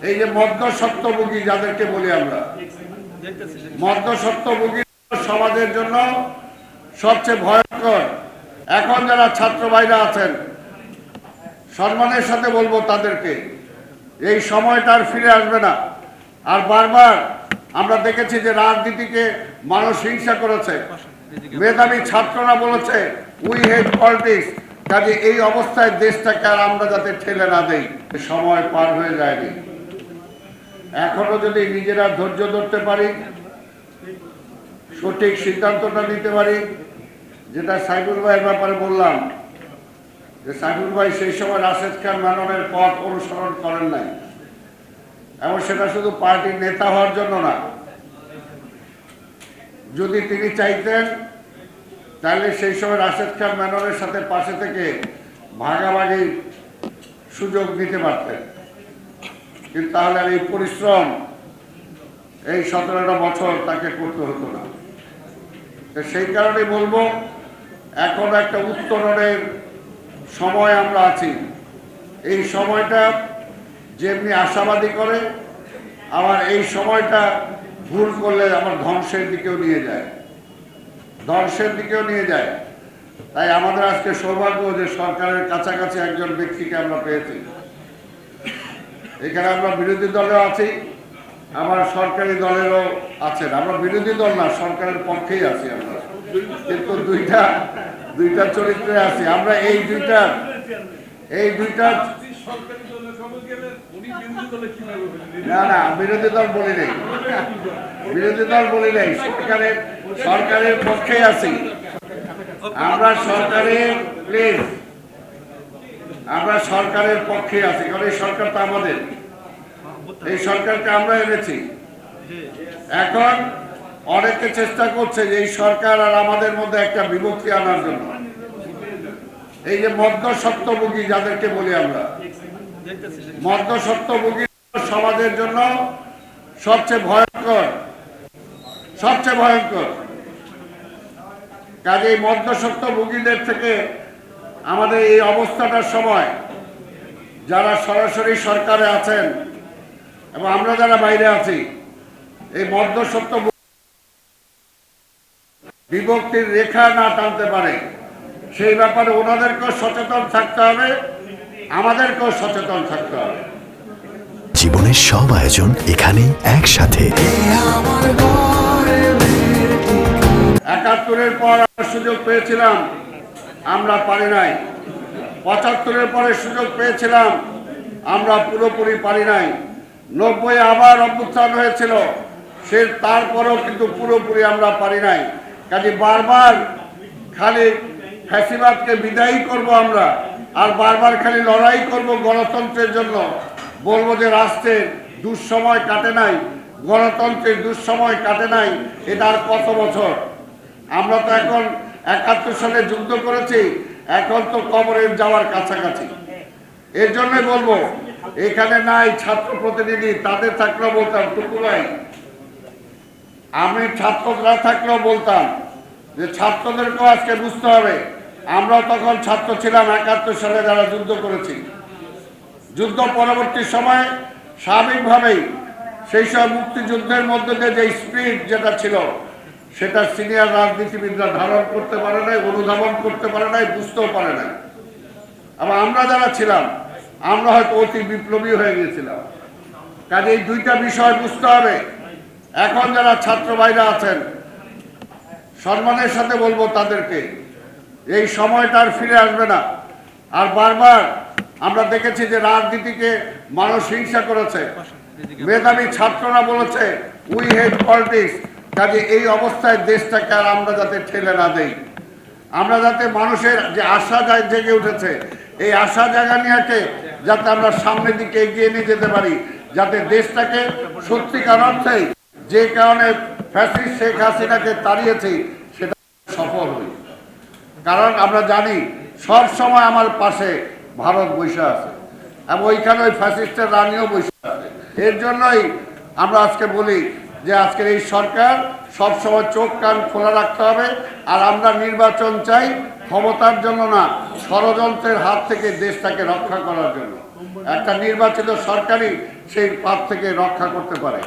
এই যে মধ্যস্বত্বভোগী যাদেরকে বলি আমরা, মধ্যস্বত্বভোগী সমাজের জন্য সবচেয়ে ভয়ঙ্কর। এখন যারা ছাত্র ভাইরা আছেন, সম্মানের সাথে বলবো তাদেরকে, এই সময়টা আর ফিরে আসবে না। আর বারবার আমরা দেখেছি যে রাজনীতিকে মানুষ হিংসা করেছে, মেধাবী ছাত্ররা বলেছে উই হেট পলিটিক্স। কাজে এই অবস্থায় দেশটাকে আর আমরা যাতে ঠেলে না দেই, সময় পার হয়ে যায়নি। এখনো যদি নিজেরা ধৈর্য ধরতে পারি, সঠিক সিদ্ধান্তটা নিতে পারি, যেটা সাইফুল ভাইয়ের ব্যাপারে বললাম যে সাইফুল ভাই সেই সময় রাশেদ খান মেননের পথ অনুসরণ করেন নাই, এবং সেটা শুধু পার্টির নেতা হওয়ার জন্য না। যদি তিনি চাইতেন তাহলে সেই সময় রাশেদ খান মেননের সাথে পাশে থেকে ভাগাভাগি সুযোগ নিতে পারতেন, কিন্তু তাহলে আর এই পরিশ্রম এই 17টা বছর তাকে করতে হতো না। সেই কারণে বলবো, এখন একটা উত্তরণের সময় আমরা আছি। এই সময়টা যেমনি আশাবাদী করে, আবার এই সময়টা ভুল করলে আমার ধ্বংসের দিকেও নিয়ে যায়, তাই আমাদের আজকে সৌভাগ্য যে সরকারের কাছাকাছি একজন ব্যক্তিকে আমরা পেয়েছি। এখানে আমরা বিরোধী দলেও আছি, আমার সরকারি দলেরও আছেন। আমরা বিরোধী দল না, সরকারের পক্ষেই আছি আমরা, কিন্তু দুইটা চরিত্রে আছি আমরা। এই দুইটা না বিরোধী দল বলি নেই, সরকারের পক্ষেই আছি আমরা। সরকারের পক্ষে আছি, কারণ এই সরকার তো আমাদের, এই সরকারকে আমরা এনেছি। এখন অনেকে চেষ্টা করছে যে এই সরকার আর আমাদের মধ্যে একটা বিভক্তি আনার জন্য। এই যে মধ্যস্বত্বভোগী যাদেরকে বলি আমরা, মধ্যস্বত্বভোগী সমাজের জন্য সবচেয়ে ভয়ঙ্কর। কাজে এই মধ্যস্বত্বভোগীদের থেকে আমাদের এই অবস্থাটার সময় যারা সরাসরি সরকারে আছেন এবং আমরা যারা বাইরে আছি, এই মধ্যস্বত্ব বিভক্তির রেখা না টানতে পারে, সেই ব্যাপারে ওনাদেরকেও সচেতন থাকতে হবে, আমাদেরকেও সচেতন থাকতে হবে। জীবনের সব আয়োজন এখানে একসাথে। 71-এর পর সুযোগ পেয়েছিলাম, আমরা পারি নাই। 75-এর পরে সুযোগ পেয়েছিলাম, আমরা পুরোপুরি পারি নাই। 90-এ আবার অভ্যুত্থান হয়েছিল, সে তারপরেও কিন্তু পুরোপুরি আমরা পারি নাই। কাজে বারবার খালি ফ্যাসিবাদকে বিদায়ী করব আমরা, আর বারবার খালি লড়াই করব গণতন্ত্রের জন্য। বলবো যে রাষ্ট্রের দুঃসময় কাটে নাই, গণতন্ত্রের দুঃসময় কাটে নাই, এটা আর কত বছর? আমরা তো এখন 71 সালে যুদ্ধ করেছি, এখন তো কবরের যাওয়ার কাছাকাছি। এর জন্যই বলবো, এখানে নাই ছাত্র প্রতিনিধি, তাদের থাকলেও বলতাম টুকু ভাই, আমি ছাত্ররা থাকলেও বলতাম যে ছাত্রদেরকেও আজকে বুঝতে হবে, আমরাও তখন ছাত্র ছিলাম 71 সালে যারা যুদ্ধ করেছি। যুদ্ধ পরবর্তী সময়ে স্বাভাবিকভাবেই সেই সব মুক্তিযুদ্ধের মধ্যে দিয়ে যে স্পিরিট যেটা ছিল, সেটা সিনিয়র রাজনীতিবিদরা ধারণ করতে পারে নাই, অনুধাবন করতে পারে নাই, বুঝতেও পারে নাই। আবার আমরা যারা ছিলাম, আমরা হয়তো অতি বিপ্লবী হয়ে গিয়েছিলাম। কাজে এই দুইটা বিষয় বুঝতে হবে। এখন যারা ছাত্র ভাইরা আছেন, সম্মানের সাথে বলবো তাদেরকে, এই সময়টা আর ফিরে আসবে না। আর বারবার আমরা দেখেছি যে রাজনীতিকে মানুষ হিংসা করেছে, মেধাবী ছাত্ররা বলেছে উই হেট পলিটিক্স। কাজে এই অবস্থায় দেশটাকে আর আমরা যাতে ঠেলে না দেই, আমরা যাতে মানুষের যে আশা জেগে উঠেছে, এই আশা জাগানিয়াকে যাতে আমরা সামনের দিকে এগিয়ে নিয়ে যেতে পারি, যাতে দেশটাকে সত্যিকার অর্থেই যে কারণে ফ্যাসিস্ট শেখ হাসিনাকে তাড়িয়েছি সেটা সফল হই। কারণ আমরা জানি সব সময় আমার পাশে ভারত বসে আছে, এবং ওইখানে ওই ফ্যাসিস্টের রানীও বসে আছে। এর জন্যই আমরা আজকে বলি যে আজকের এই সরকার সবসময় চোখ কান খোলা রাখতে হবে। আর আমরা নির্বাচন চাই ক্ষমতার জন্য না, ষড়যন্ত্রের হাত থেকে দেশটাকে রক্ষা করার জন্য। একটা নির্বাচিত সরকারই সেই পাপ থেকে রক্ষা করতে পারে।